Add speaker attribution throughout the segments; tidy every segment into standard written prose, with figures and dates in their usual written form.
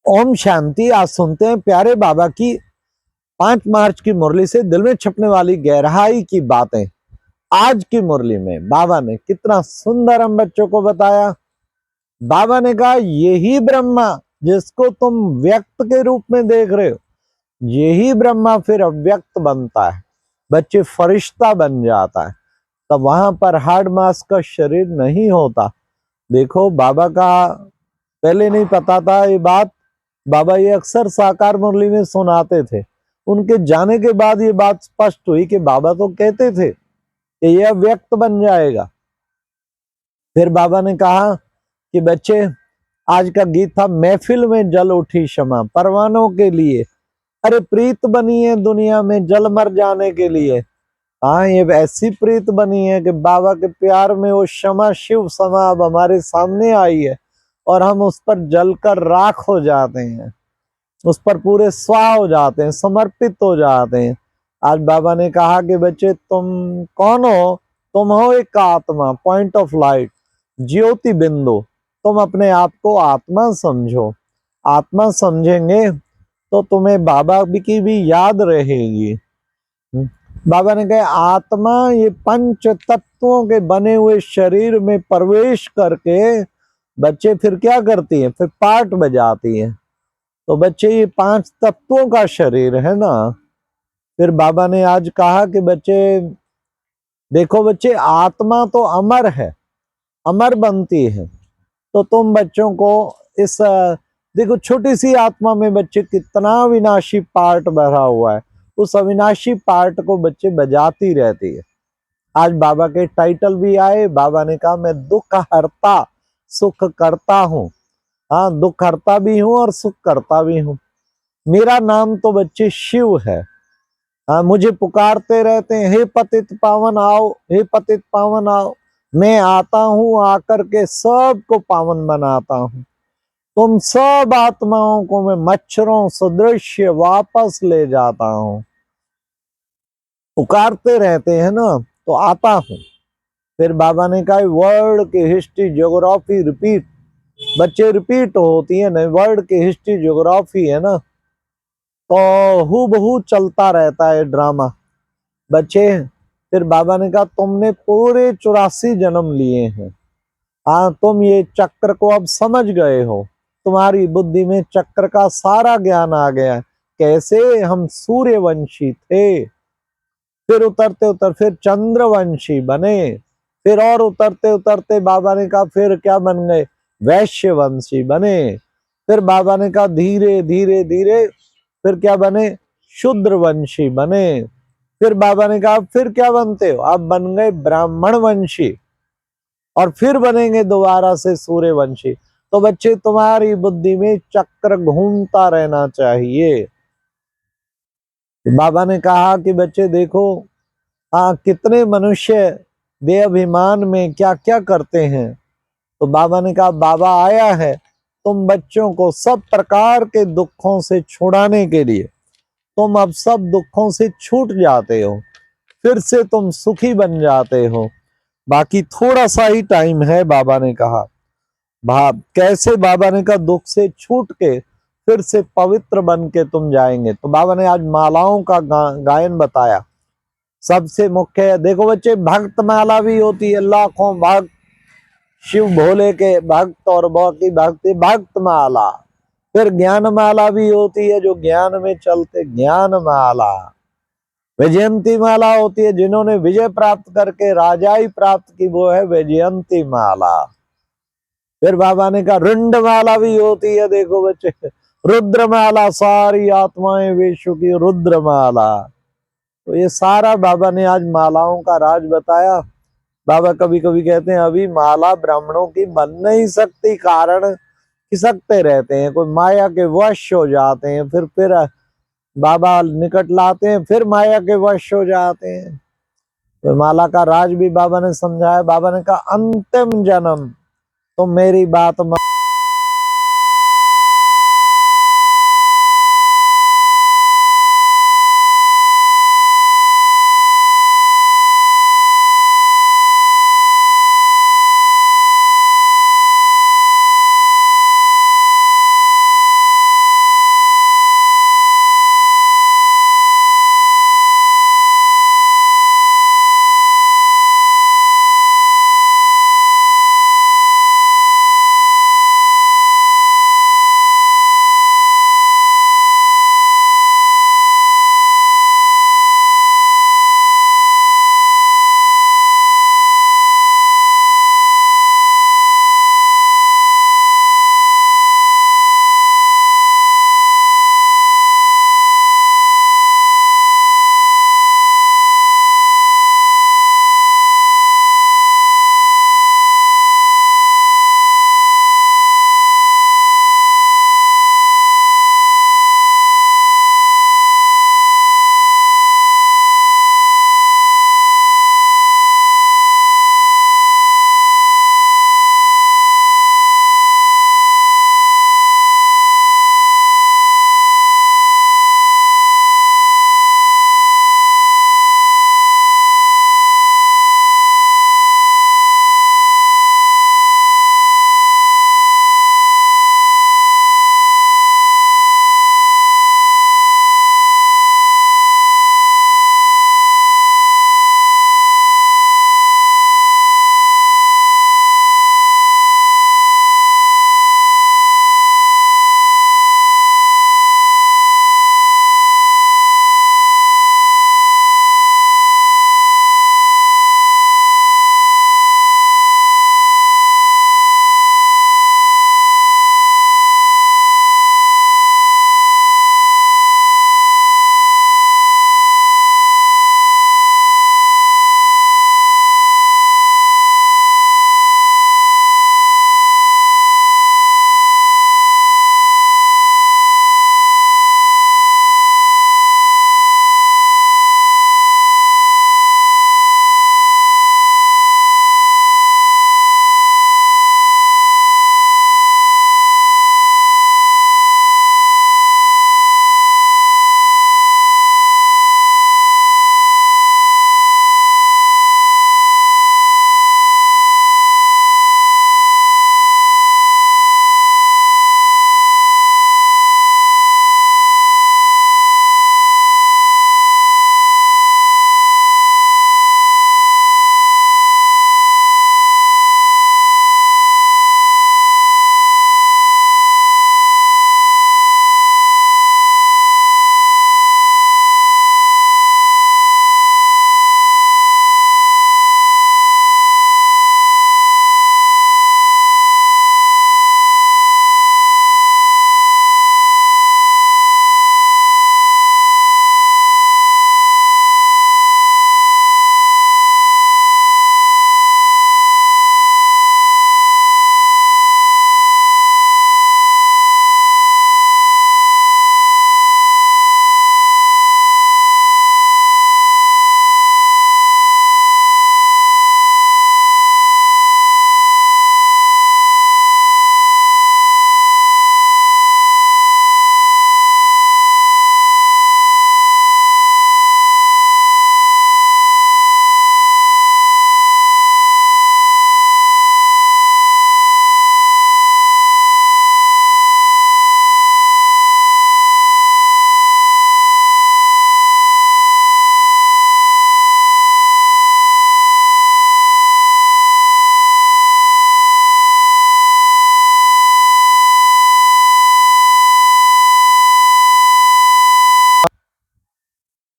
Speaker 1: ओम शांति। आज सुनते हैं प्यारे बाबा की 5 मार्च की मुरली से दिल में छपने वाली गहराई की बातें। आज की मुरली में बाबा ने कितना सुंदर हम बच्चों को बताया। बाबा ने कहा यही ब्रह्मा जिसको तुम व्यक्त के रूप में देख रहे हो, यही ब्रह्मा फिर अव्यक्त बनता है, बच्चे फरिश्ता बन जाता है। तब वहां पर हार्ड मास का शरीर नहीं होता। देखो बाबा का पहले नहीं पता था ये बात। बाबा ये अक्सर साकार मुरली में सुनाते थे। उनके जाने के बाद ये बात स्पष्ट हुई कि बाबा तो कहते थे कि यह व्यक्त बन जाएगा। फिर बाबा ने कहा कि बच्चे, आज का गीत था महफिल में जल उठी क्षमा परवानों के लिए। अरे प्रीत बनी है दुनिया में जल मर जाने के लिए। हाँ, ये ऐसी प्रीत बनी है कि बाबा के प्यार में वो क्षमा शिव समा अब हमारे सामने आई है और हम उस पर जलकर राख हो जाते हैं, उस पर पूरे स्वाह हो जाते हैं, समर्पित हो जाते हैं। आज बाबा ने कहा कि बच्चे तुम कौन हो? तुम हो एक आत्मा, पॉइंट ऑफ लाइट, ज्योति बिंदु। तुम अपने आप को आत्मा समझो। आत्मा समझेंगे तो तुम्हें बाबा की भी याद रहेगी। बाबा ने कहा आत्मा ये पंच तत्वों के बने हुए शरीर में प्रवेश करके बच्चे फिर क्या करती है? फिर पार्ट बजाती है। तो बच्चे ये 5 तत्वों का शरीर है ना। फिर बाबा ने आज कहा कि बच्चे देखो, बच्चे आत्मा तो अमर है, अमर बनती है। तो तुम बच्चों को इस देखो छोटी सी आत्मा में बच्चे कितना अविनाशी पार्ट भरा हुआ है। उस अविनाशी पार्ट को बच्चे बजाती रहती है। आज बाबा के टाइटल भी आए। बाबा ने कहा मैं दुख हरता सुख करता हूँ। हाँ, दुख हरता भी हूँ और सुख करता भी हूँ। मेरा नाम तो बच्चे शिव है। हाँ, मुझे पुकारते रहते हैं, हे पतित पावन आओ, हे पतित पावन आओ। मैं आता हूँ, आकर के सबको पावन बनाता हूँ। तुम सब आत्माओं को मैं मच्छरों सदृश वापस ले जाता हूँ। पुकारते रहते हैं ना, तो आता हूँ। फिर बाबा ने कहा वर्ल्ड की हिस्ट्री ज्योग्राफी रिपीट। बच्चे रिपीट होती है ना, वर्ल्ड की हिस्ट्री ज्योग्राफी है ना, तो हूबहू चलता रहता है ड्रामा। बच्चे फिर बाबा ने कहा तुमने पूरे 84 जन्म लिए हैं। हाँ, तुम ये चक्र को अब समझ गए हो। तुम्हारी बुद्धि में चक्र का सारा ज्ञान आ गया। कैसे हम सूर्यवंशी थे, फिर उतरते उतर फिर चंद्रवंशी बने, फिर और उतरते उतरते बाबा ने कहा फिर क्या बन गए? वैश्यवंशी बने। फिर बाबा ने कहा धीरे धीरे धीरे फिर क्या बने? शूद्रवंशी बने। फिर बाबा ने कहा फिर क्या बनते हो? आप बन गए ब्राह्मण वंशी और फिर बनेंगे दोबारा से सूर्यवंशी। तो बच्चे तुम्हारी बुद्धि में चक्र घूमता रहना चाहिए। बाबा ने कहा कि बच्चे देखो, हाँ, कितने मनुष्य देहाभिमान में क्या क्या करते हैं। तो बाबा ने कहा बाबा आया है तुम बच्चों को सब प्रकार के दुखों से छुड़ाने के लिए। तुम अब सब दुखों से छूट जाते हो, फिर से तुम सुखी बन जाते हो। बाकी थोड़ा सा ही टाइम है। बाबा ने कहा कैसे? बाबा ने कहा दुख से छूट के फिर से पवित्र बन के तुम जाएंगे। तो बाबा ने आज मालाओं का गायन बताया। सबसे मुख्य है, देखो बच्चे, भक्त माला भी होती है, लाखों भक्त शिव भोले के भक्त और बाकी भक्ति भक्त माला। फिर ज्ञान माला भी होती है, जो ज्ञान में चलते ज्ञान माला। वैजयंती माला होती है, जिन्होंने विजय प्राप्त करके राजाई प्राप्त की, वो है वैजयंती माला। फिर बाबा ने कहा रुंड माला भी होती है। देखो बच्चे, रुद्र माला, सारी आत्माएं विश्व की रुद्र माला। तो ये सारा बाबा ने आज मालाओं का राज बताया। बाबा कभी कभी कहते हैं अभी माला ब्राह्मणों की बन नहीं सकती, कारण खिसकते रहते हैं, कोई माया के वश हो जाते हैं, फिर बाबा निकट लाते हैं, फिर माया के वश हो जाते हैं। तो माला का राज भी बाबा ने समझाया। बाबा ने कहा अंतिम जन्म तुम मेरी बात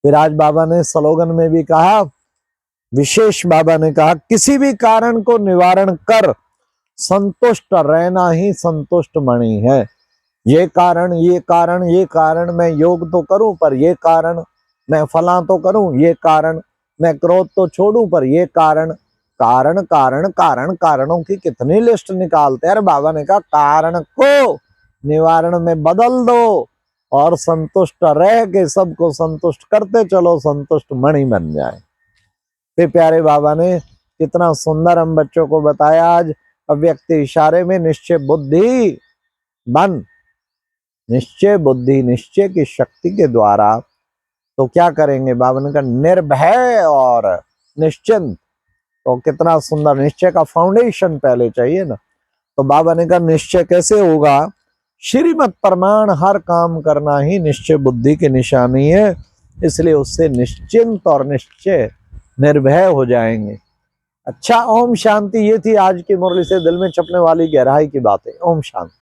Speaker 1: फिर आज बाबा ने स्लोगन में भी कहा, विशेष बाबा ने कहा, किसी भी कारण को निवारण कर संतुष्ट रहना ही संतुष्ट मणि है। ये कारण, ये कारण, ये कारण, मैं योग तो करूं पर ये कारण, मैं फला तो करूं ये कारण, मैं क्रोध तो छोड़ूं पर ये कारण, कारण कारण कारण, कारणों की कितनी लिस्ट निकालते हैं। अरे बाबा ने कहा कारण को निवारण में बदल दो और संतुष्ट रह के सबको संतुष्ट करते चलो, संतुष्ट मणि बन जाए। फिर प्यारे बाबा ने कितना सुंदर हम बच्चों को बताया आज, अव्यक्त इशारे में निश्चय बुद्धि बन। निश्चय बुद्धि, निश्चय की शक्ति के द्वारा तो क्या करेंगे, बाबा ने कहा निर्भय और निश्चिंत। तो कितना सुंदर, निश्चय का फाउंडेशन पहले चाहिए ना। तो बाबा ने कहा निश्चय कैसे होगा, श्रीमत प्रमाण हर काम करना ही निश्चय बुद्धि की निशानी है, इसलिए उससे निश्चिंत और निश्चय निर्भय हो जाएंगे। अच्छा, ओम शांति। ये थी आज की मुरली से दिल में छपने वाली गहराई की बातें। ओम शांति।